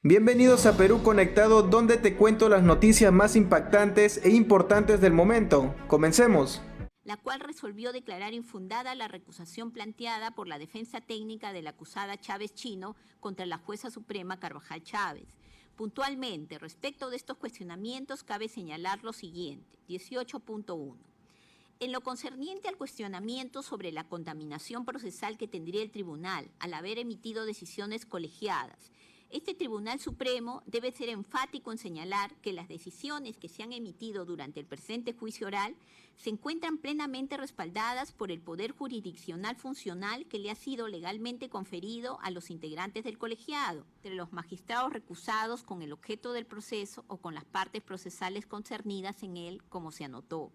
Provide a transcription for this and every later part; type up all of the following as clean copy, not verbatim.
Bienvenidos a Perú Conectado, donde te cuento las noticias más impactantes e importantes del momento. Comencemos. La cual resolvió declarar infundada la recusación planteada por la defensa técnica de la acusada Chávez Chino contra la jueza suprema Carvajal Chávez. Puntualmente, respecto de estos cuestionamientos, cabe señalar lo siguiente. 18.1. En lo concerniente al cuestionamiento sobre la contaminación procesal que tendría el tribunal al haber emitido decisiones colegiadas, este Tribunal Supremo debe ser enfático en señalar que las decisiones que se han emitido durante el presente juicio oral se encuentran plenamente respaldadas por el poder jurisdiccional funcional que le ha sido legalmente conferido a los integrantes del colegiado, entre los magistrados recusados con el objeto del proceso o con las partes procesales concernidas en él, como se anotó.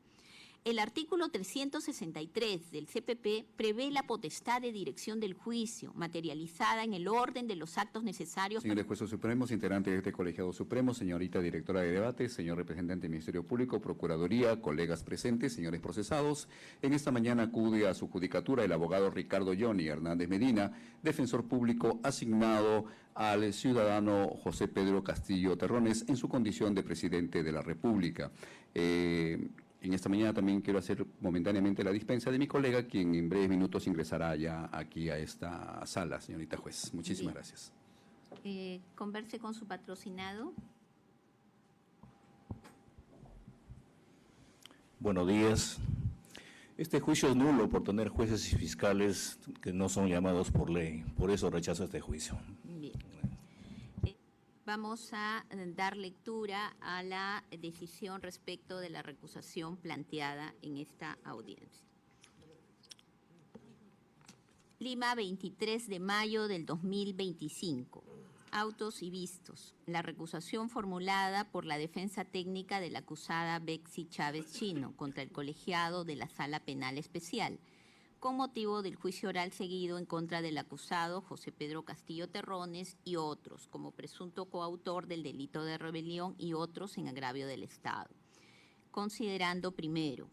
El artículo 363 del CPP prevé la potestad de dirección del juicio, materializada en el orden de los actos necesarios. Señores jueces supremos, integrantes de este colegiado supremo, señorita directora de debate, señor representante del Ministerio Público, Procuraduría, colegas presentes, señores procesados, en esta mañana acude a su judicatura el abogado Ricardo Johnny Hernández Medina, defensor público asignado al ciudadano José Pedro Castillo Terrones en su condición de presidente de la República. En esta mañana también quiero hacer momentáneamente la dispensa de mi colega, quien en breves minutos ingresará ya aquí a esta sala, señorita juez. Muchísimas gracias. Converse con su patrocinado. Buenos días. Este juicio es nulo por tener jueces y fiscales que no son llamados por ley. Por eso rechazo este juicio. Bien. Vamos a dar lectura a la decisión respecto de la recusación planteada en esta audiencia. Lima, 23 de mayo del 2025. Autos y vistos. La recusación formulada por la defensa técnica de la acusada Bexy Chávez Chino contra el colegiado de la Sala Penal Especial, con motivo del juicio oral seguido en contra del acusado José Pedro Castillo Terrones y otros, como presunto coautor del delito de rebelión y otros en agravio del Estado. Considerando primero,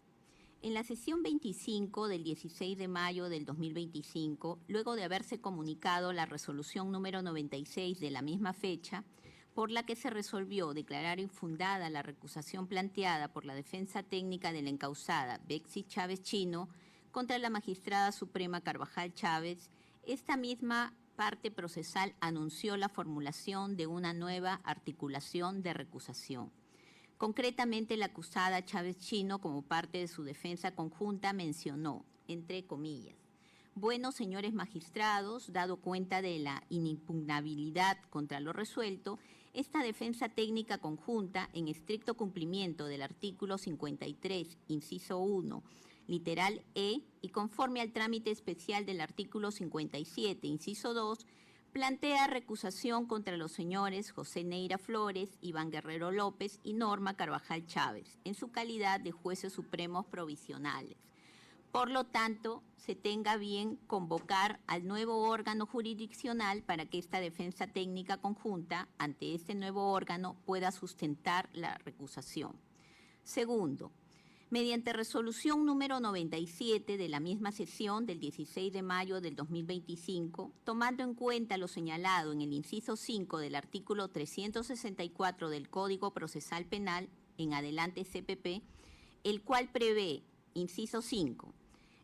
en la sesión 25 del 16 de mayo del 2025, luego de haberse comunicado la resolución número 96 de la misma fecha, por la que se resolvió declarar infundada la recusación planteada por la defensa técnica de la encausada Bexy Chávez Chino contra la magistrada suprema Carvajal Chávez, esta misma parte procesal anunció la formulación de una nueva articulación de recusación. Concretamente, la acusada Chávez Chino, como parte de su defensa conjunta, mencionó, entre comillas, «Bueno, señores magistrados, dado cuenta de la inimpugnabilidad contra lo resuelto, esta defensa técnica conjunta, en estricto cumplimiento del artículo 53, inciso 1, literal E, y conforme al trámite especial del artículo 57, inciso 2, plantea recusación contra los señores José Neira Flores, Iván Guerrero López y Norma Carvajal Chávez, en su calidad de jueces supremos provisionales. Por lo tanto, se tenga bien convocar al nuevo órgano jurisdiccional para que esta defensa técnica conjunta, ante este nuevo órgano, pueda sustentar la recusación. Segundo, mediante resolución número 97 de la misma sesión del 16 de mayo del 2025, tomando en cuenta lo señalado en el inciso 5 del artículo 364 del Código Procesal Penal, en adelante CPP, el cual prevé, inciso 5,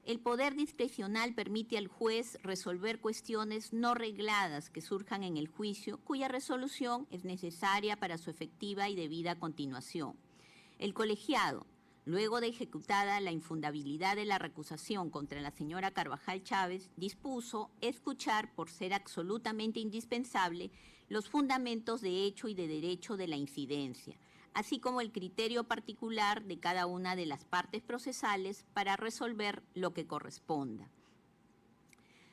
el poder discrecional permite al juez resolver cuestiones no regladas que surjan en el juicio, cuya resolución es necesaria para su efectiva y debida continuación. El colegiado, luego de ejecutada la infundabilidad de la recusación contra la señora Carvajal Chávez, dispuso escuchar, por ser absolutamente indispensable, los fundamentos de hecho y de derecho de la incidencia, así como el criterio particular de cada una de las partes procesales para resolver lo que corresponda.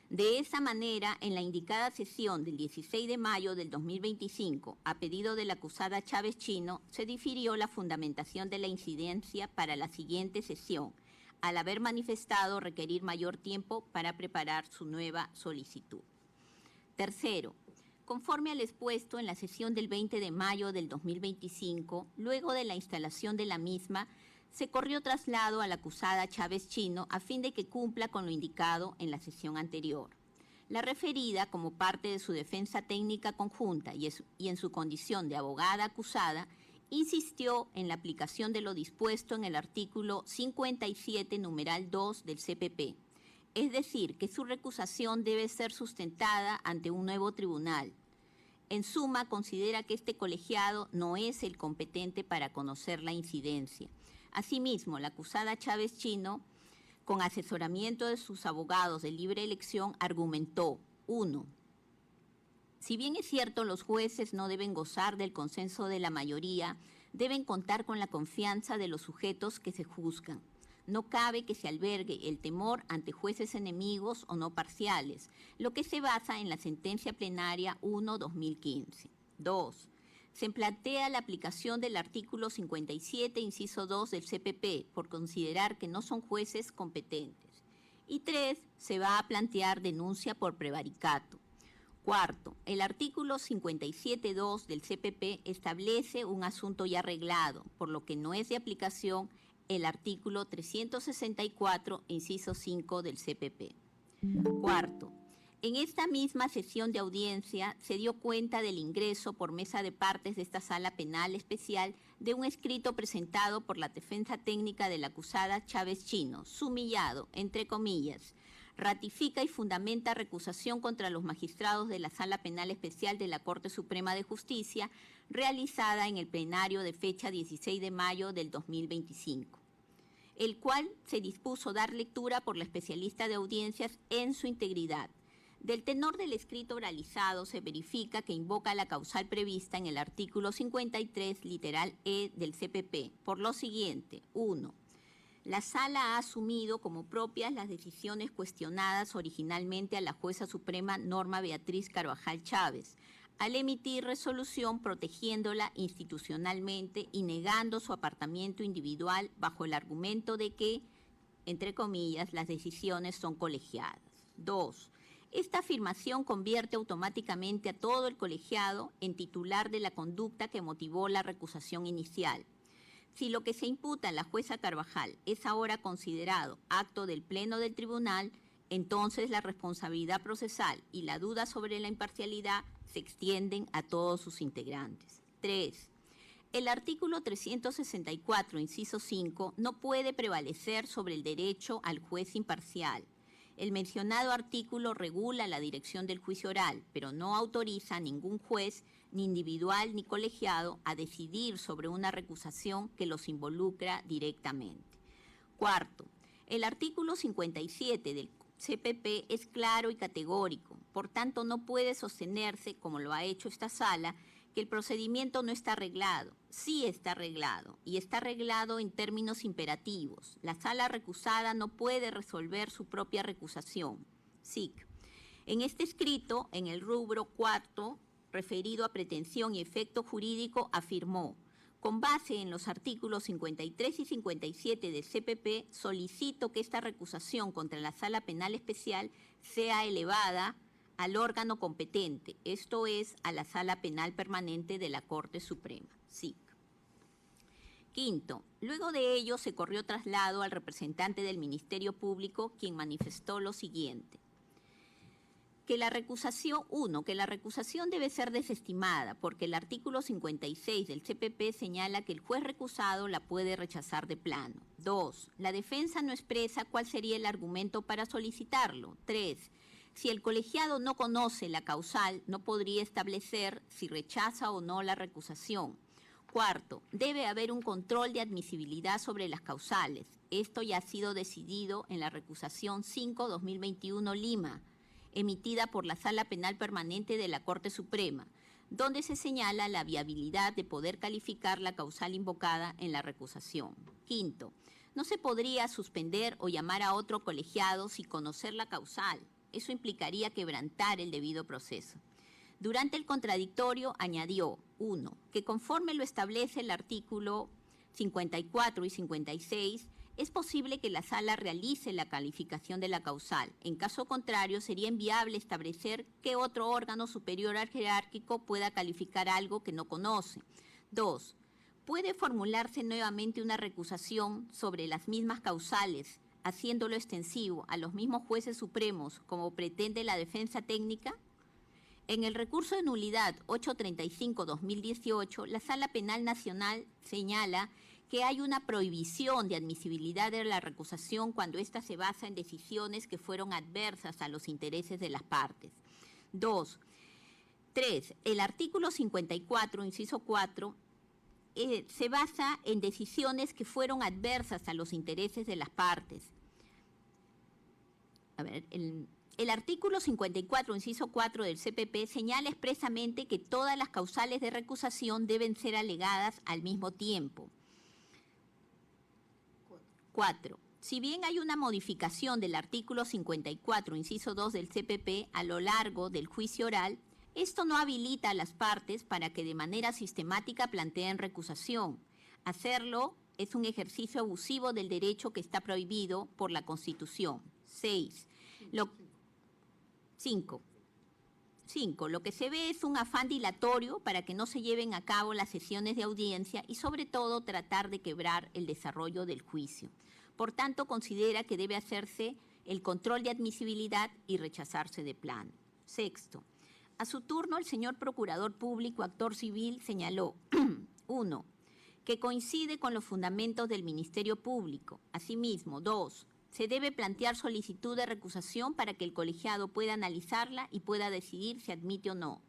De esa manera, en la indicada sesión del 16 de mayo del 2025, a pedido de la acusada Chávez Chino, se difirió la fundamentación de la incidencia para la siguiente sesión, al haber manifestado requerir mayor tiempo para preparar su nueva solicitud. Tercero, conforme al expuesto en la sesión del 20 de mayo del 2025, luego de la instalación de la misma, se corrió traslado a la acusada Chávez Chino a fin de que cumpla con lo indicado en la sesión anterior. La referida, como parte de su defensa técnica conjunta y en su condición de abogada acusada, insistió en la aplicación de lo dispuesto en el artículo 57, numeral 2 del CPP, es decir, que su recusación debe ser sustentada ante un nuevo tribunal. En suma, considera que este colegiado no es el competente para conocer la incidencia. Asimismo, la acusada Chávez Chino, con asesoramiento de sus abogados de libre elección, argumentó: 1. Si bien es cierto, los jueces no deben gozar del consenso de la mayoría, deben contar con la confianza de los sujetos que se juzgan. No cabe que se albergue el temor ante jueces enemigos o no parciales, lo que se basa en la sentencia plenaria 1/2015. 2. Se plantea la aplicación del artículo 57, inciso 2 del CPP, por considerar que no son jueces competentes. Y 3. Se va a plantear denuncia por prevaricato. Cuarto, el artículo 57.2 del CPP establece un asunto ya arreglado, por lo que no es de aplicación el artículo 364, inciso 5 del CPP. Cuarto, en esta misma sesión de audiencia se dio cuenta del ingreso por mesa de partes de esta sala penal especial de un escrito presentado por la defensa técnica de la acusada Chávez Chino, sumillado, entre comillas, ratifica y fundamenta recusación contra los magistrados de la Sala Penal Especial de la Corte Suprema de Justicia, realizada en el plenario de fecha 16 de mayo del 2025, el cual se dispuso dar lectura por la especialista de audiencias en su integridad. Del tenor del escrito oralizado se verifica que invoca la causal prevista en el artículo 53, literal E del CPP, por lo siguiente: 1. La Sala ha asumido como propias las decisiones cuestionadas originalmente a la jueza suprema Norma Beatriz Carvajal Chávez, al emitir resolución protegiéndola institucionalmente y negando su apartamiento individual bajo el argumento de que, entre comillas, las decisiones son colegiadas. 2. Esta afirmación convierte automáticamente a todo el colegiado en titular de la conducta que motivó la recusación inicial. Si lo que se imputa a la jueza Carvajal es ahora considerado acto del Pleno del Tribunal, entonces la responsabilidad procesal y la duda sobre la imparcialidad se extienden a todos sus integrantes. 3. El artículo 364, inciso 5, no puede prevalecer sobre el derecho al juez imparcial. El mencionado artículo regula la dirección del juicio oral, pero no autoriza a ningún juez, ni individual ni colegiado, a decidir sobre una recusación que los involucra directamente. Cuarto, el artículo 57 del CPP es claro y categórico, por tanto no puede sostenerse, como lo ha hecho esta sala, que el procedimiento no está arreglado. Sí está arreglado, y está arreglado en términos imperativos. La sala recusada no puede resolver su propia recusación. SIC. En este escrito, en el rubro 4, referido a pretensión y efecto jurídico, afirmó: con base en los artículos 53 y 57 del CPP, solicito que esta recusación contra la Sala Penal Especial sea elevada al órgano competente, esto es, a la Sala Penal Permanente de la Corte Suprema, SIC. Quinto, luego de ello se corrió traslado al representante del Ministerio Público, quien manifestó lo siguiente: que la recusación debe ser desestimada porque el artículo 56 del CPP señala que el juez recusado la puede rechazar de plano. 2. La defensa no expresa cuál sería el argumento para solicitarlo. 3. Si el colegiado no conoce la causal, no podría establecer si rechaza o no la recusación. Cuarto, debe haber un control de admisibilidad sobre las causales. Esto ya ha sido decidido en la recusación 5/2021 Lima, emitida por la Sala Penal Permanente de la Corte Suprema, donde se señala la viabilidad de poder calificar la causal invocada en la recusación. Quinto, no se podría suspender o llamar a otro colegiado sin conocer la causal. Eso implicaría quebrantar el debido proceso. Durante el contradictorio añadió: 1. Que conforme lo establece el artículo 54 y 56, es posible que la sala realice la calificación de la causal. En caso contrario, sería inviable establecer que otro órgano superior al jerárquico pueda calificar algo que no conoce. 2. Puede formularse nuevamente una recusación sobre las mismas causales, haciéndolo extensivo a los mismos jueces supremos como pretende la defensa técnica? En el recurso de nulidad 835-2018, la Sala Penal Nacional señala que hay una prohibición de admisibilidad de la recusación cuando ésta se basa en decisiones que fueron adversas a los intereses de las partes. 2. 3. El artículo 54, inciso 4, se basa en decisiones que fueron adversas a los intereses de las partes. A ver, el artículo 54, inciso 4 del CPP señala expresamente que todas las causales de recusación deben ser alegadas al mismo tiempo. 4. Si bien hay una modificación del artículo 54, inciso 2 del CPP a lo largo del juicio oral, esto no habilita a las partes para que de manera sistemática planteen recusación. Hacerlo es un ejercicio abusivo del derecho que está prohibido por la Constitución. 5. Lo que se ve es un afán dilatorio para que no se lleven a cabo las sesiones de audiencia y sobre todo tratar de quebrar el desarrollo del juicio. Por tanto, considera que debe hacerse el control de admisibilidad y rechazarse de plano. 6. A su turno, el señor Procurador Público, actor civil, señaló 1. Que coincide con los fundamentos del Ministerio Público. Asimismo, 2. Se debe plantear solicitud de recusación para que el colegiado pueda analizarla y pueda decidir si admite o no.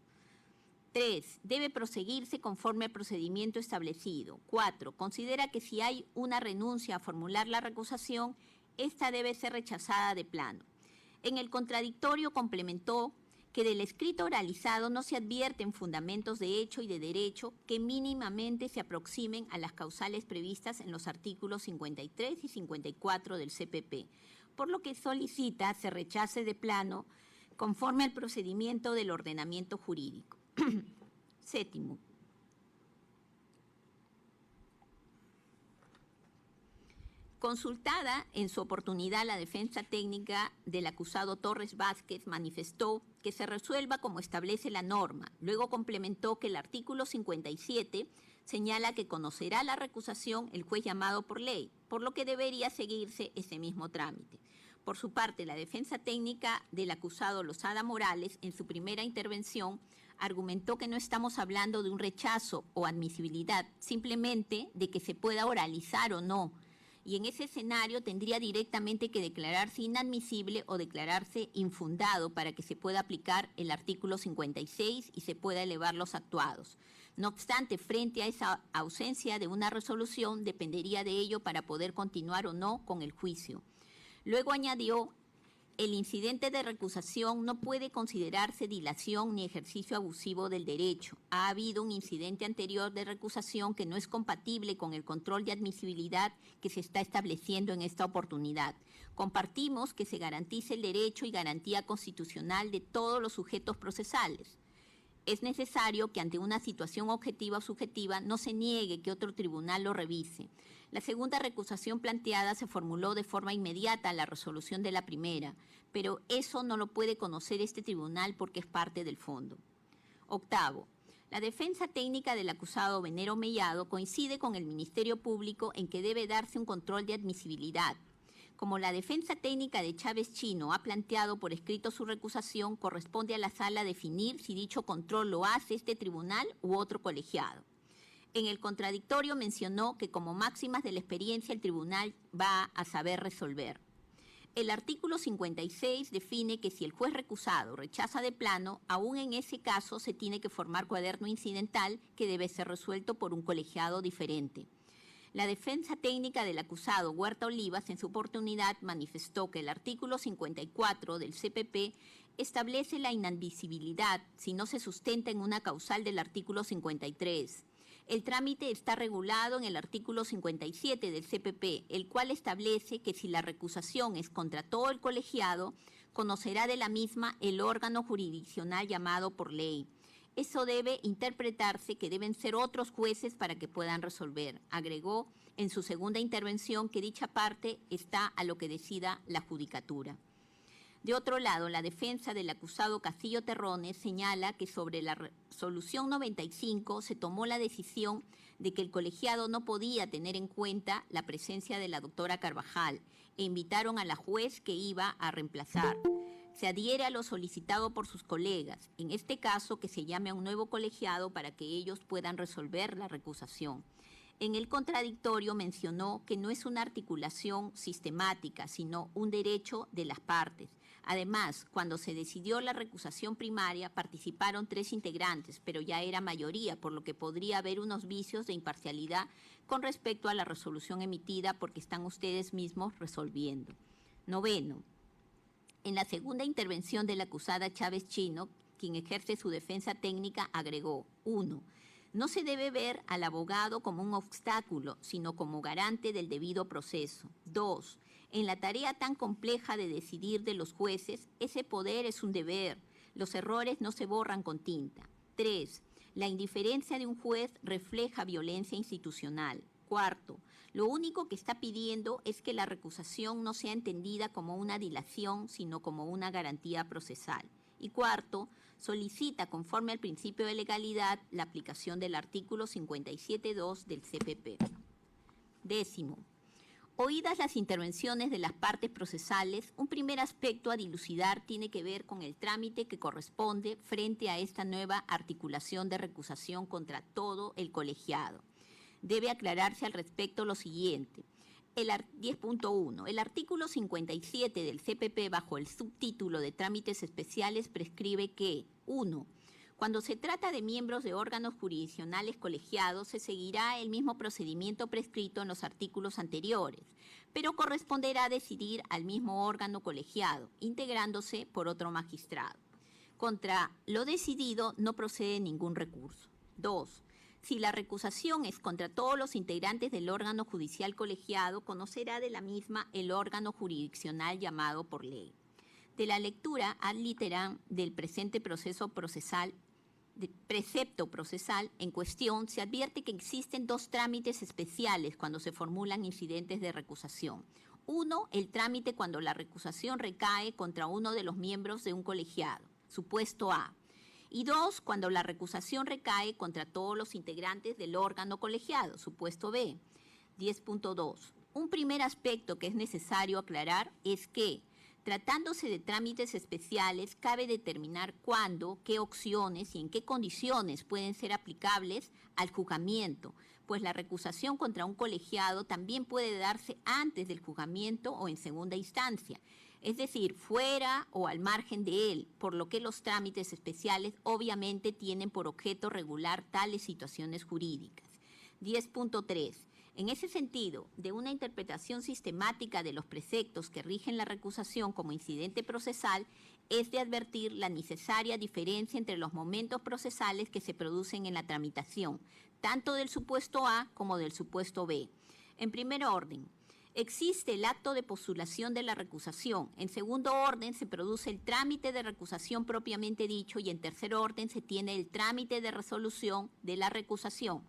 3. Debe proseguirse conforme al procedimiento establecido. 4. Considera que si hay una renuncia a formular la recusación, esta debe ser rechazada de plano. En el contradictorio complementó que del escrito oralizado no se advierten fundamentos de hecho y de derecho que mínimamente se aproximen a las causales previstas en los artículos 53 y 54 del CPP, por lo que solicita se rechace de plano conforme al procedimiento del ordenamiento jurídico. 7. Consultada en su oportunidad, la defensa técnica del acusado Torres Vázquez manifestó que se resuelva como establece la norma. Luego complementó que el artículo 57 señala que conocerá la recusación el juez llamado por ley, por lo que debería seguirse ese mismo trámite. Por su parte, la defensa técnica del acusado Lozada Morales, en su primera intervención, argumentó que no estamos hablando de un rechazo o admisibilidad, simplemente de que se pueda oralizar o no. Y en ese escenario tendría directamente que declararse inadmisible o declararse infundado para que se pueda aplicar el artículo 56 y se pueda elevar los actuados. No obstante, frente a esa ausencia de una resolución, dependería de ello para poder continuar o no con el juicio. Luego añadió, el incidente de recusación no puede considerarse dilación ni ejercicio abusivo del derecho. Ha habido un incidente anterior de recusación que no es compatible con el control de admisibilidad que se está estableciendo en esta oportunidad. Compartimos que se garantice el derecho y garantía constitucional de todos los sujetos procesales. Es necesario que ante una situación objetiva o subjetiva no se niegue que otro tribunal lo revise. La segunda recusación planteada se formuló de forma inmediata a la resolución de la primera, pero eso no lo puede conocer este tribunal porque es parte del fondo. 8. La defensa técnica del acusado Venero Mellado coincide con el Ministerio Público en que debe darse un control de admisibilidad. Como la defensa técnica de Chávez Chino ha planteado por escrito su recusación, corresponde a la sala definir si dicho control lo hace este tribunal u otro colegiado. En el contradictorio mencionó que como máximas de la experiencia el tribunal va a saber resolver. El artículo 56 define que si el juez recusado rechaza de plano, aún en ese caso se tiene que formar cuaderno incidental que debe ser resuelto por un colegiado diferente. La defensa técnica del acusado Huerta Olivas en su oportunidad manifestó que el artículo 54 del CPP establece la inadmisibilidad si no se sustenta en una causal del artículo 53. El trámite está regulado en el artículo 57 del CPP, el cual establece que si la recusación es contra todo el colegiado, conocerá de la misma el órgano jurisdiccional llamado por ley. Eso debe interpretarse que deben ser otros jueces para que puedan resolver. Agregó en su segunda intervención que dicha parte está a lo que decida la judicatura. De otro lado, la defensa del acusado Castillo Terrones señala que sobre la resolución 95 se tomó la decisión de que el colegiado no podía tener en cuenta la presencia de la doctora Carvajal. e invitaron a la juez que iba a reemplazar. Se adhiere a lo solicitado por sus colegas, en este caso que se llame a un nuevo colegiado para que ellos puedan resolver la recusación. En el contradictorio mencionó que no es una articulación sistemática, sino un derecho de las partes. Además, cuando se decidió la recusación primaria, participaron 3 integrantes, pero ya era mayoría, por lo que podría haber unos vicios de imparcialidad con respecto a la resolución emitida porque están ustedes mismos resolviendo. Noveno, en la segunda intervención de la acusada Chávez Chino, quien ejerce su defensa técnica, agregó: 1. No se debe ver al abogado como un obstáculo, sino como garante del debido proceso. 2. En la tarea tan compleja de decidir de los jueces, ese poder es un deber. Los errores no se borran con tinta. 3. La indiferencia de un juez refleja violencia institucional. 4. Lo único que está pidiendo es que la recusación no sea entendida como una dilación, sino como una garantía procesal. Y 4. Solicita, conforme al principio de legalidad, la aplicación del artículo 57.2 del CPP. 10. Oídas las intervenciones de las partes procesales, un primer aspecto a dilucidar tiene que ver con el trámite que corresponde frente a esta nueva articulación de recusación contra todo el colegiado. Debe aclararse al respecto lo siguiente. 10.1. El artículo 57 del CPP, bajo el subtítulo de trámites especiales, prescribe que: 1. Cuando se trata de miembros de órganos jurisdiccionales colegiados, se seguirá el mismo procedimiento prescrito en los artículos anteriores, pero corresponderá decidir al mismo órgano colegiado, integrándose por otro magistrado. Contra lo decidido no procede ningún recurso. 2. Si la recusación es contra todos los integrantes del órgano judicial colegiado, conocerá de la misma el órgano jurisdiccional llamado por ley. De la lectura ad literam del presente precepto procesal en cuestión, se advierte que existen 2 trámites especiales cuando se formulan incidentes de recusación. 1. El trámite cuando la recusación recae contra uno de los miembros de un colegiado, supuesto A. Y 2, cuando la recusación recae contra todos los integrantes del órgano colegiado, supuesto B. 10.2. Un primer aspecto que es necesario aclarar es que, tratándose de trámites especiales, cabe determinar cuándo, qué opciones y en qué condiciones pueden ser aplicables al juzgamiento, pues la recusación contra un colegiado también puede darse antes del juzgamiento o en segunda instancia, es decir, fuera o al margen de él, por lo que los trámites especiales obviamente tienen por objeto regular tales situaciones jurídicas. 10.3. En ese sentido, de una interpretación sistemática de los preceptos que rigen la recusación como incidente procesal, es de advertir la necesaria diferencia entre los momentos procesales que se producen en la tramitación, tanto del supuesto A como del supuesto B. En primer orden, existe el acto de postulación de la recusación. En segundo orden se produce el trámite de recusación propiamente dicho y en tercer orden se tiene el trámite de resolución de la recusación.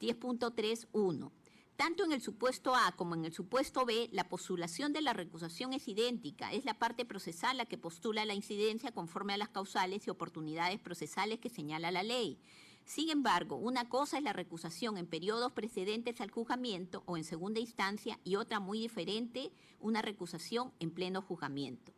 10.3.1. Tanto en el supuesto A como en el supuesto B, la postulación de la recusación es idéntica. Es la parte procesal la que postula la incidencia conforme a las causales y oportunidades procesales que señala la ley. Sin embargo, una cosa es la recusación en periodos precedentes al juzgamiento o en segunda instancia y otra muy diferente, una recusación en pleno juzgamiento.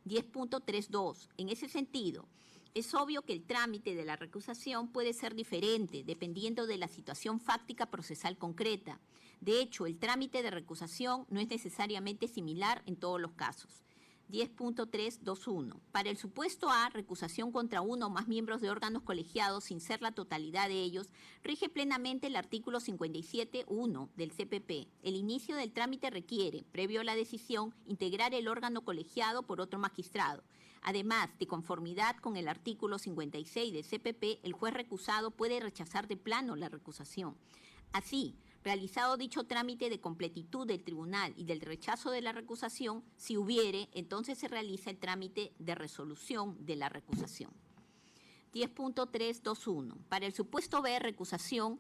10.3.2. En ese sentido, es obvio que el trámite de la recusación puede ser diferente dependiendo de la situación fáctica procesal concreta. De hecho, el trámite de recusación no es necesariamente similar en todos los casos. 10.3.2.1. Para el supuesto A, recusación contra uno o más miembros de órganos colegiados sin ser la totalidad de ellos, rige plenamente el artículo 57.1 del CPP. El inicio del trámite requiere, previo a la decisión, integrar el órgano colegiado por otro magistrado. Además, de conformidad con el artículo 56 del CPP, el juez recusado puede rechazar de plano la recusación. Así, realizado dicho trámite de completitud del tribunal y del rechazo de la recusación, si hubiere, entonces se realiza el trámite de resolución de la recusación. 10.3.2.1. Para el supuesto B, recusación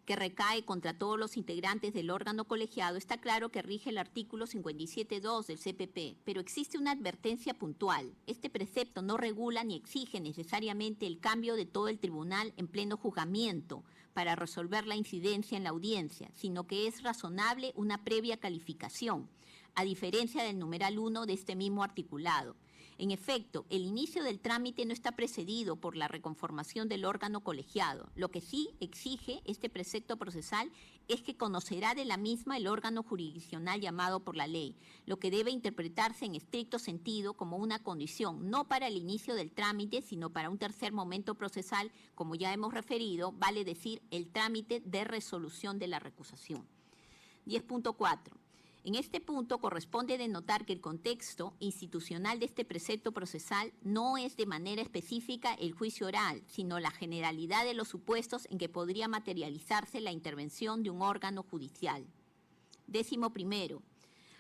que recae contra todos los integrantes del órgano colegiado, está claro que rige el artículo 57.2 del CPP, pero existe una advertencia puntual. Este precepto no regula ni exige necesariamente el cambio de todo el tribunal en pleno juzgamiento para resolver la incidencia en la audiencia, sino que es razonable una previa calificación. a diferencia del numeral 1 de este mismo articulado. En efecto, el inicio del trámite no está precedido por la reconformación del órgano colegiado. Lo que sí exige este precepto procesal es que conocerá de la misma el órgano jurisdiccional llamado por la ley, lo que debe interpretarse en estricto sentido como una condición, no para el inicio del trámite, sino para un tercer momento procesal, como ya hemos referido, vale decir, el trámite de resolución de la recusación. 10.4. En este punto corresponde denotar que el contexto institucional de este precepto procesal no es de manera específica el juicio oral, sino la generalidad de los supuestos en que podría materializarse la intervención de un órgano judicial. 11.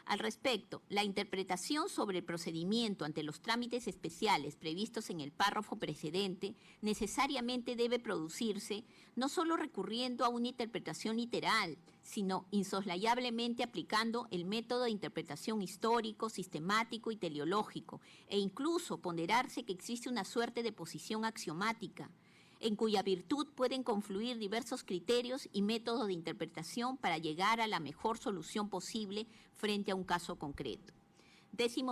Al respecto, la interpretación sobre el procedimiento ante los trámites especiales previstos en el párrafo precedente necesariamente debe producirse no solo recurriendo a una interpretación literal, sino insoslayablemente aplicando el método de interpretación histórico, sistemático y teleológico, e incluso ponderarse que existe una suerte de posición axiomática, en cuya virtud pueden confluir diversos criterios y métodos de interpretación para llegar a la mejor solución posible frente a un caso concreto. 12.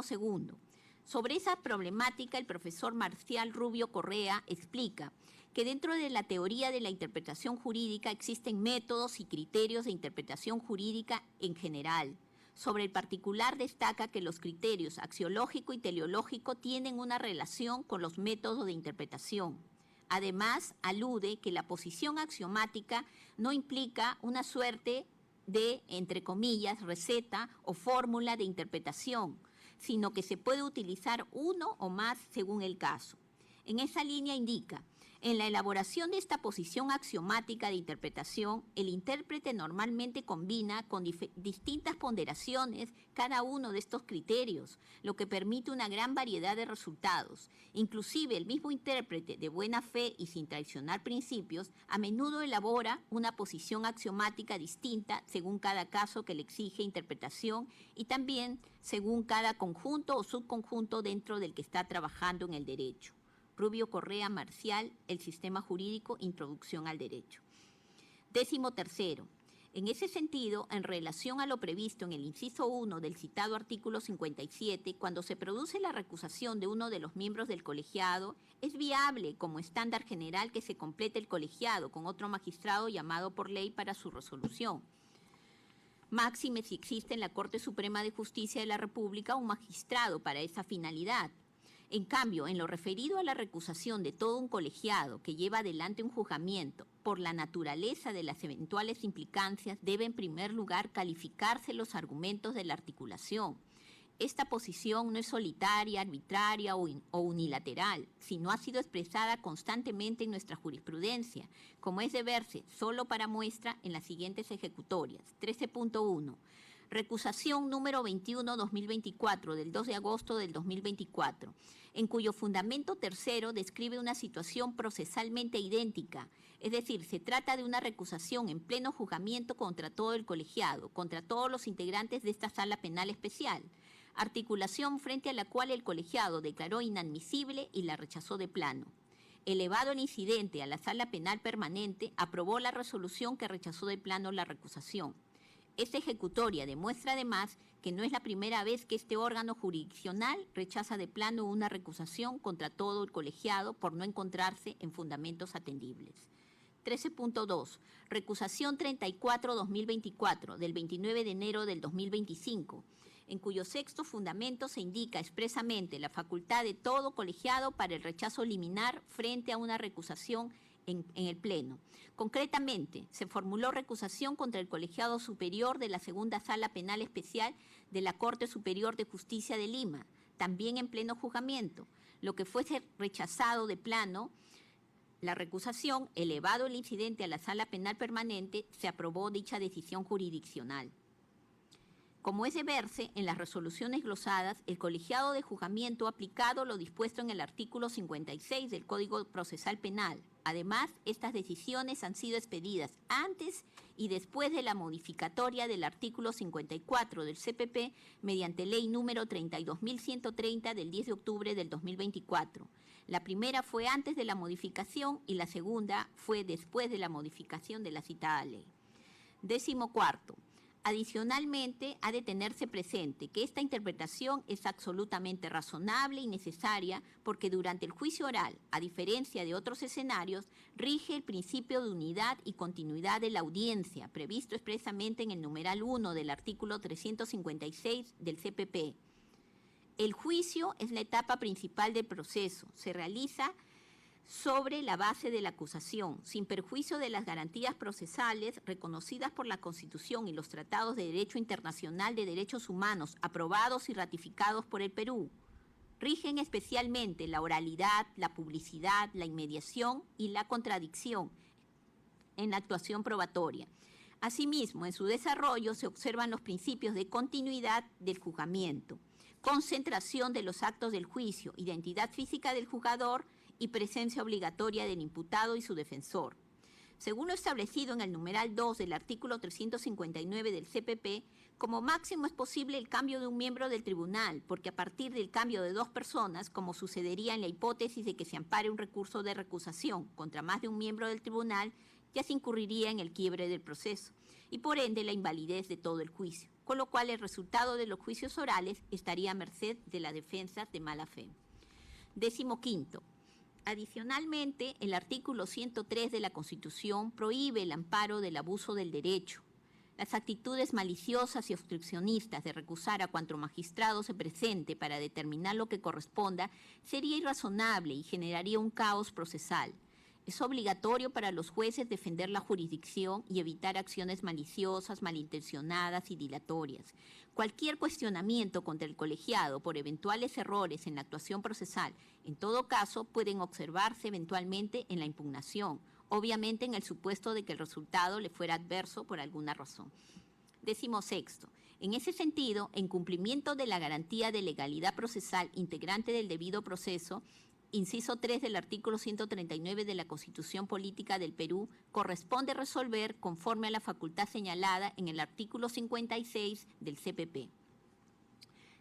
Sobre esa problemática, el profesor Marcial Rubio Correa explica que dentro de la teoría de la interpretación jurídica existen métodos y criterios de interpretación jurídica en general. Sobre el particular destaca que los criterios axiológico y teleológico tienen una relación con los métodos de interpretación. Además, alude que la posición axiomática no implica una suerte de, entre comillas, receta o fórmula de interpretación, sino que se puede utilizar uno o más según el caso. En esa línea indica: en la elaboración de esta posición axiomática de interpretación, el intérprete normalmente combina con distintas ponderaciones cada uno de estos criterios, lo que permite una gran variedad de resultados. Inclusive el mismo intérprete de buena fe y sin traicionar principios, a menudo elabora una posición axiomática distinta según cada caso que le exige interpretación y también según cada conjunto o subconjunto dentro del que está trabajando en el derecho. Rubio Correa Marcial, El sistema jurídico, Introducción al Derecho. 13. En ese sentido, en relación a lo previsto en el inciso 1 del citado artículo 57, cuando se produce la recusación de uno de los miembros del colegiado, es viable como estándar general que se complete el colegiado con otro magistrado llamado por ley para su resolución. Máxime si existe en la Corte Suprema de Justicia de la República un magistrado para esa finalidad. En cambio, en lo referido a la recusación de todo un colegiado que lleva adelante un juzgamiento, por la naturaleza de las eventuales implicancias, debe en primer lugar calificarse los argumentos de la articulación. Esta posición no es solitaria, arbitraria o unilateral, sino ha sido expresada constantemente en nuestra jurisprudencia, como es de verse solo para muestra en las siguientes ejecutorias. 13.1. Recusación número 21-2024 del 2 de agosto del 2024, en cuyo fundamento tercero describe una situación procesalmente idéntica, es decir, se trata de una recusación en pleno juzgamiento contra todo el colegiado, contra todos los integrantes de esta sala penal especial, articulación frente a la cual el colegiado declaró inadmisible y la rechazó de plano. Elevado el incidente a la sala penal permanente, aprobó la resolución que rechazó de plano la recusación. Esta ejecutoria demuestra además que no es la primera vez que este órgano jurisdiccional rechaza de plano una recusación contra todo el colegiado por no encontrarse en fundamentos atendibles. 13.2. Recusación 34-2024 del 29 de enero del 2025, en cuyo sexto fundamento se indica expresamente la facultad de todo colegiado para el rechazo liminar frente a una recusación en el Pleno. Concretamente, se formuló recusación contra el colegiado superior de la Segunda Sala Penal Especial de la Corte Superior de Justicia de Lima, también en pleno juzgamiento. Lo que fuese rechazado de plano, la recusación, elevado el incidente a la Sala Penal Permanente, se aprobó dicha decisión jurisdiccional. Como es de verse, en las resoluciones glosadas, el colegiado de juzgamiento ha aplicado lo dispuesto en el artículo 56 del Código Procesal Penal. Además, estas decisiones han sido expedidas antes y después de la modificatoria del artículo 54 del CPP mediante ley número 32.130 del 10 de octubre del 2024. La primera fue antes de la modificación y la segunda fue después de la modificación de la citada ley. 14. Adicionalmente, ha de tenerse presente que esta interpretación es absolutamente razonable y necesaria porque durante el juicio oral, a diferencia de otros escenarios, rige el principio de unidad y continuidad de la audiencia, previsto expresamente en el numeral 1 del artículo 356 del CPP. El juicio es la etapa principal del proceso. Se realiza sobre la base de la acusación, sin perjuicio de las garantías procesales reconocidas por la Constitución y los tratados de derecho internacional de derechos humanos aprobados y ratificados por el Perú. Rigen especialmente la oralidad, la publicidad, la inmediación y la contradicción en la actuación probatoria. Asimismo, en su desarrollo se observan los principios de continuidad del juzgamiento, concentración de los actos del juicio, identidad física del juzgador y presencia obligatoria del imputado y su defensor. Según lo establecido en el numeral 2 del artículo 359 del CPP, como máximo es posible el cambio de un miembro del tribunal, porque a partir del cambio de 2 personas, como sucedería en la hipótesis de que se ampare un recurso de recusación contra más de un miembro del tribunal, ya se incurriría en el quiebre del proceso y por ende la invalidez de todo el juicio, con lo cual el resultado de los juicios orales estaría a merced de las defensas de mala fe. 15. Adicionalmente, el artículo 103 de la Constitución prohíbe el amparo del abuso del derecho. Las actitudes maliciosas y obstruccionistas de recusar a cuanto magistrado se presente para determinar lo que corresponda sería irrazonable y generaría un caos procesal. Es obligatorio para los jueces defender la jurisdicción y evitar acciones maliciosas, malintencionadas y dilatorias. Cualquier cuestionamiento contra el colegiado por eventuales errores en la actuación procesal, en todo caso, pueden observarse eventualmente en la impugnación, obviamente en el supuesto de que el resultado le fuera adverso por alguna razón. 16. En ese sentido, en cumplimiento de la garantía de legalidad procesal integrante del debido proceso, inciso 3 del artículo 139 de la Constitución Política del Perú, corresponde resolver conforme a la facultad señalada en el artículo 56 del CPP.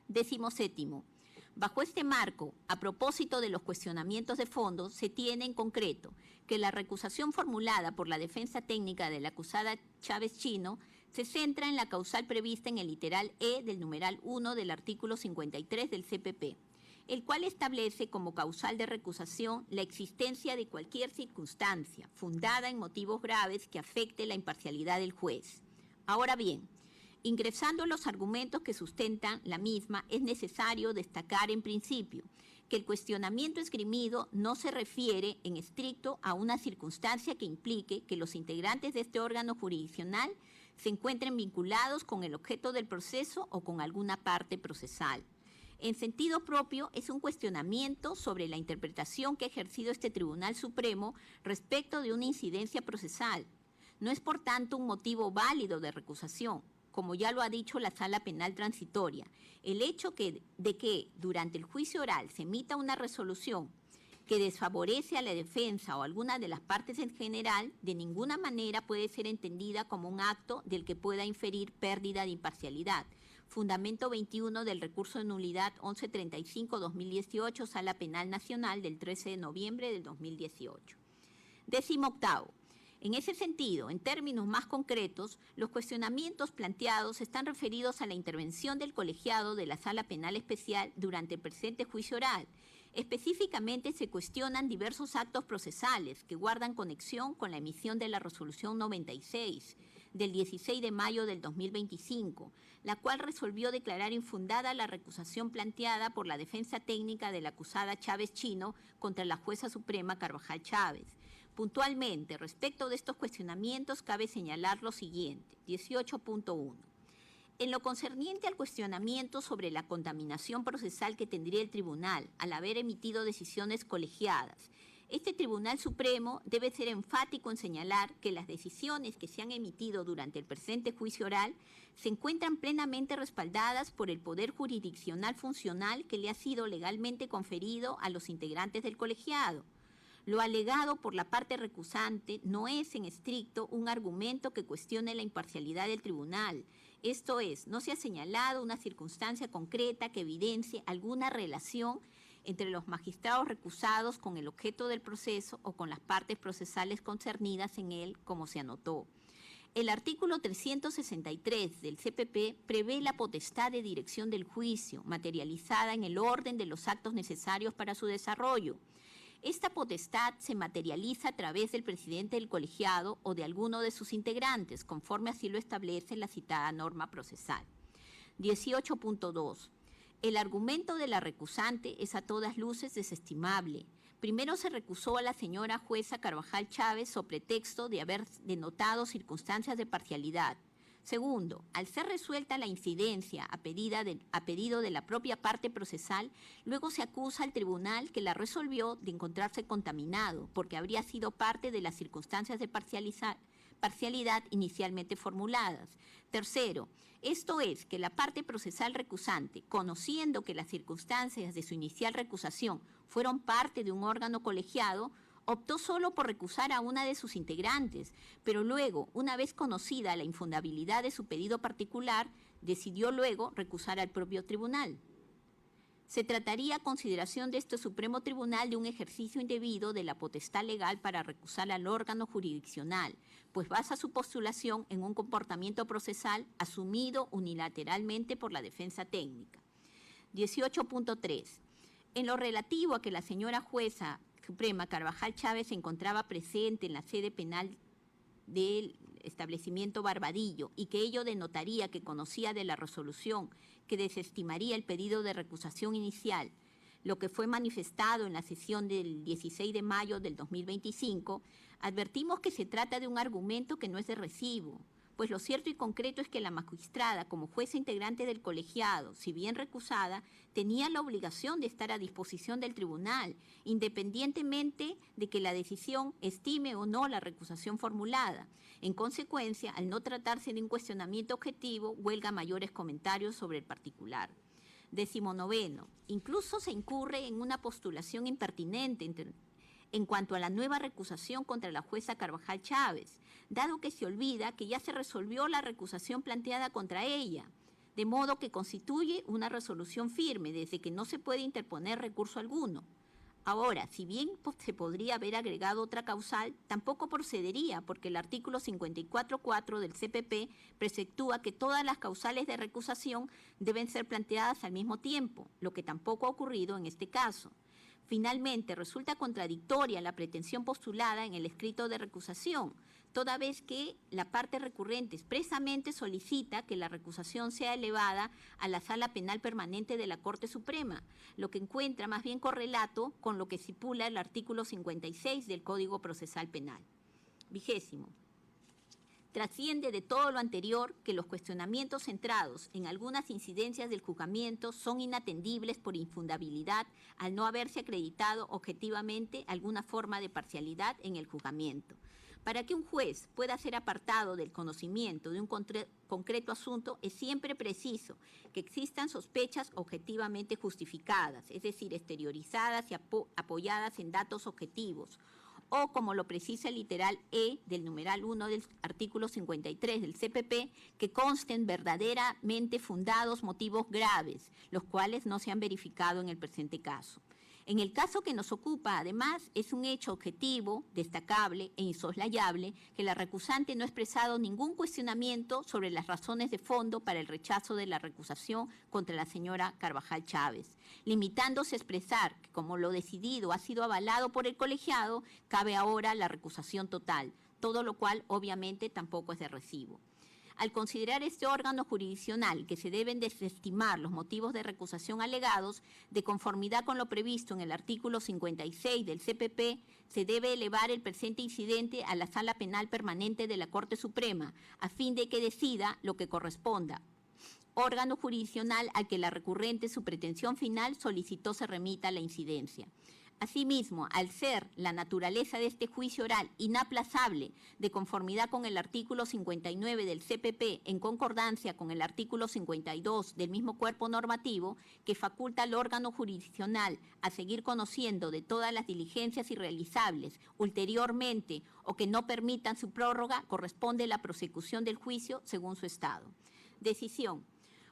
17. Bajo este marco, a propósito de los cuestionamientos de fondo, se tiene en concreto que la recusación formulada por la defensa técnica de la acusada Chávez Chino se centra en la causal prevista en el literal E del numeral 1 del artículo 53 del CPP, el cual establece como causal de recusación la existencia de cualquier circunstancia fundada en motivos graves que afecte la imparcialidad del juez. Ahora bien, ingresando en los argumentos que sustentan la misma, es necesario destacar en principio que el cuestionamiento esgrimido no se refiere en estricto a una circunstancia que implique que los integrantes de este órgano jurisdiccional se encuentren vinculados con el objeto del proceso o con alguna parte procesal. En sentido propio, es un cuestionamiento sobre la interpretación que ha ejercido este Tribunal Supremo respecto de una incidencia procesal. No es, por tanto, un motivo válido de recusación, como ya lo ha dicho la Sala Penal Transitoria. El hecho de que durante el juicio oral se emita una resolución que desfavorece a la defensa o a alguna de las partes en general, de ninguna manera puede ser entendida como un acto del que pueda inferir pérdida de imparcialidad. Fundamento 21 del recurso de nulidad 1135-2018, Sala Penal Nacional del 13 de noviembre del 2018. 18. En ese sentido, en términos más concretos, los cuestionamientos planteados están referidos a la intervención del colegiado de la Sala Penal Especial durante el presente juicio oral. Específicamente se cuestionan diversos actos procesales que guardan conexión con la emisión de la Resolución 96 del 16 de mayo del 2025, la cual resolvió declarar infundada la recusación planteada por la defensa técnica de la acusada Chávez Chino contra la jueza suprema Carvajal Chávez. Puntualmente, respecto de estos cuestionamientos, cabe señalar lo siguiente. 18.1. En lo concerniente al cuestionamiento sobre la contaminación procesal que tendría el tribunal al haber emitido decisiones colegiadas, este Tribunal Supremo debe ser enfático en señalar que las decisiones que se han emitido durante el presente juicio oral se encuentran plenamente respaldadas por el poder jurisdiccional funcional que le ha sido legalmente conferido a los integrantes del colegiado. Lo alegado por la parte recusante no es en estricto un argumento que cuestione la imparcialidad del tribunal. Esto es, no se ha señalado una circunstancia concreta que evidencie alguna relación entre los magistrados recusados con el objeto del proceso o con las partes procesales concernidas en él, como se anotó. El artículo 363 del CPP prevé la potestad de dirección del juicio, materializada en el orden de los actos necesarios para su desarrollo. Esta potestad se materializa a través del presidente del colegiado o de alguno de sus integrantes, conforme así lo establece la citada norma procesal. 18.2. El argumento de la recusante es a todas luces desestimable. Primero se recusó a la señora jueza Carvajal Chávez sobre pretexto de haber denotado circunstancias de parcialidad. Segundo, al ser resuelta la incidencia a pedido de la propia parte procesal, luego se acusa al tribunal que la resolvió de encontrarse contaminado, porque habría sido parte de las circunstancias de parcialidad inicialmente formuladas. Tercero, esto es que la parte procesal recusante, conociendo que las circunstancias de su inicial recusación fueron parte de un órgano colegiado, optó solo por recusar a una de sus integrantes, pero luego, una vez conocida la infundabilidad de su pedido particular, decidió luego recusar al propio tribunal. Se trataría a consideración de este Supremo Tribunal de un ejercicio indebido de la potestad legal para recusar al órgano jurisdiccional, pues basa su postulación en un comportamiento procesal asumido unilateralmente por la defensa técnica. 18.3. En lo relativo a que la señora jueza Suprema Carvajal Chávez se encontraba presente en la sede penal del establecimiento Barbadillo y que ello denotaría que conocía de la resolución que desestimaría el pedido de recusación inicial, lo que fue manifestado en la sesión del 16 de mayo del 2025, advertimos que se trata de un argumento que no es de recibo, pues lo cierto y concreto es que la magistrada, como jueza integrante del colegiado, si bien recusada, tenía la obligación de estar a disposición del tribunal, independientemente de que la decisión estime o no la recusación formulada. En consecuencia, al no tratarse de un cuestionamiento objetivo, huelga mayores comentarios sobre el particular. 19. Incluso se incurre en una postulación impertinente en cuanto a la nueva recusación contra la jueza Carvajal Chávez, dado que se olvida que ya se resolvió la recusación planteada contra ella, de modo que constituye una resolución firme desde que no se puede interponer recurso alguno. Ahora, si bien se podría haber agregado otra causal, tampoco procedería porque el artículo 54.4 del CPP preceptúa que todas las causales de recusación deben ser planteadas al mismo tiempo, lo que tampoco ha ocurrido en este caso. Finalmente, resulta contradictoria la pretensión postulada en el escrito de recusación, toda vez que la parte recurrente expresamente solicita que la recusación sea elevada a la Sala Penal Permanente de la Corte Suprema, lo que encuentra más bien correlato con lo que estipula el artículo 56 del Código Procesal Penal. 20. Trasciende de todo lo anterior que los cuestionamientos centrados en algunas incidencias del juzgamiento son inatendibles por infundabilidad al no haberse acreditado objetivamente alguna forma de parcialidad en el juzgamiento. Para que un juez pueda ser apartado del conocimiento de un concreto asunto, es siempre preciso que existan sospechas objetivamente justificadas, es decir, exteriorizadas y apoyadas en datos objetivos, o como lo precisa el literal E del numeral 1 del artículo 53 del CPP, que consten verdaderamente fundados motivos graves, los cuales no se han verificado en el presente caso. En el caso que nos ocupa, además, es un hecho objetivo, destacable e insoslayable que la recusante no ha expresado ningún cuestionamiento sobre las razones de fondo para el rechazo de la recusación contra la señora Carvajal Chávez, limitándose a expresar que como lo decidido ha sido avalado por el colegiado, cabe ahora la recusación total, todo lo cual obviamente tampoco es de recibo. Al considerar este órgano jurisdiccional que se deben desestimar los motivos de recusación alegados, de conformidad con lo previsto en el artículo 56 del CPP, se debe elevar el presente incidente a la Sala Penal Permanente de la Corte Suprema, a fin de que decida lo que corresponda. Órgano jurisdiccional al que la recurrente su pretensión final solicitó se remita a la incidencia. Asimismo, al ser la naturaleza de este juicio oral inaplazable, de conformidad con el artículo 59 del CPP, en concordancia con el artículo 52 del mismo cuerpo normativo, que faculta al órgano jurisdiccional a seguir conociendo de todas las diligencias irrealizables ulteriormente o que no permitan su prórroga, corresponde la prosecución del juicio según su estado. Decisión.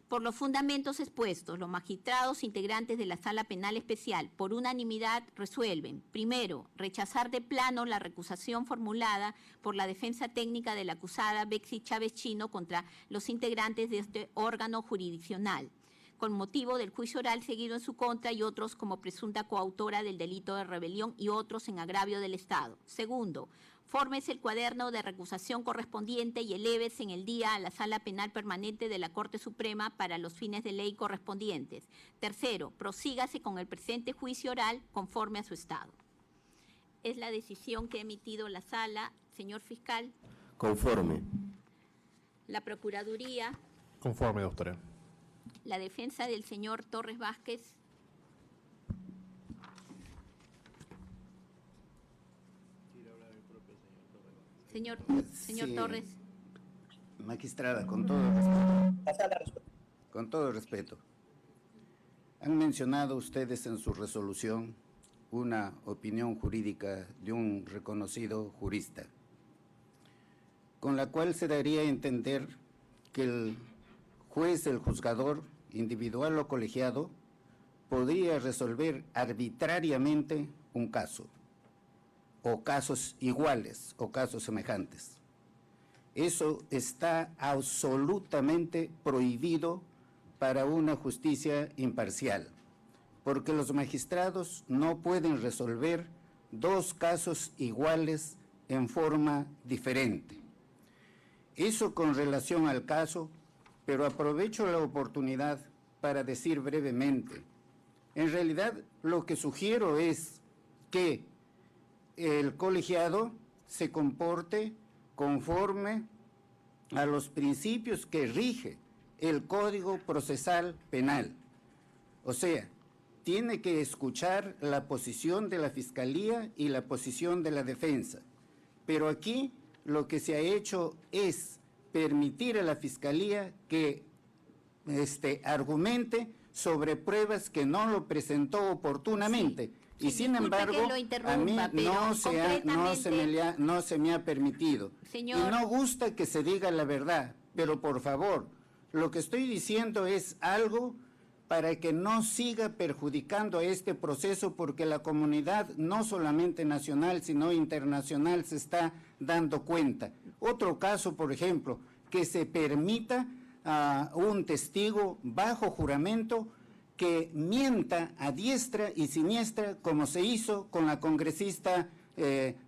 Por los fundamentos expuestos, los magistrados integrantes de la Sala Penal Especial, por unanimidad, resuelven: primero, rechazar de plano la recusación formulada por la defensa técnica de la acusada Bexy Chávez Chino contra los integrantes de este órgano jurisdiccional, con motivo del juicio oral seguido en su contra y otros como presunta coautora del delito de rebelión y otros en agravio del Estado. Segundo, fórmese el cuaderno de recusación correspondiente y elévese en el día a la Sala Penal Permanente de la Corte Suprema para los fines de ley correspondientes. Tercero, prosígase con el presente juicio oral conforme a su estado. Es la decisión que ha emitido la Sala. Señor Fiscal. Conforme. La Procuraduría. Conforme, doctora. La defensa del señor Torres Vázquez. Señor Sí, Torres. Magistrada, con todo respeto, han mencionado ustedes en su resolución una opinión jurídica de un reconocido jurista, con la cual se daría a entender que el juez, el juzgador, individual o colegiado, podría resolver arbitrariamente un caso, o casos iguales, o casos semejantes. Eso está absolutamente prohibido para una justicia imparcial, porque los magistrados no pueden resolver dos casos iguales en forma diferente. Eso con relación al caso, pero aprovecho la oportunidad para decir brevemente. En realidad, lo que sugiero es que el colegiado se comporte conforme a los principios que rige el Código Procesal Penal. O sea, tiene que escuchar la posición de la Fiscalía y la posición de la defensa. Pero aquí lo que se ha hecho es permitir a la Fiscalía que argumente sobre pruebas que no lo presentó oportunamente. Sí. Y sin embargo, a mí no se me ha permitido. Señor. Y no gusta que se diga la verdad, pero por favor, lo que estoy diciendo es algo para que no siga perjudicando a este proceso, porque la comunidad, no solamente nacional, sino internacional, se está dando cuenta. Otro caso, por ejemplo, que se permita a un testigo bajo juramento que mienta a diestra y siniestra, como se hizo con la congresista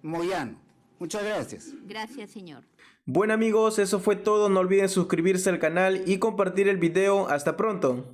Moyano. Muchas gracias. Gracias, señor. Bueno amigos, eso fue todo. No olviden suscribirse al canal y compartir el video. Hasta pronto.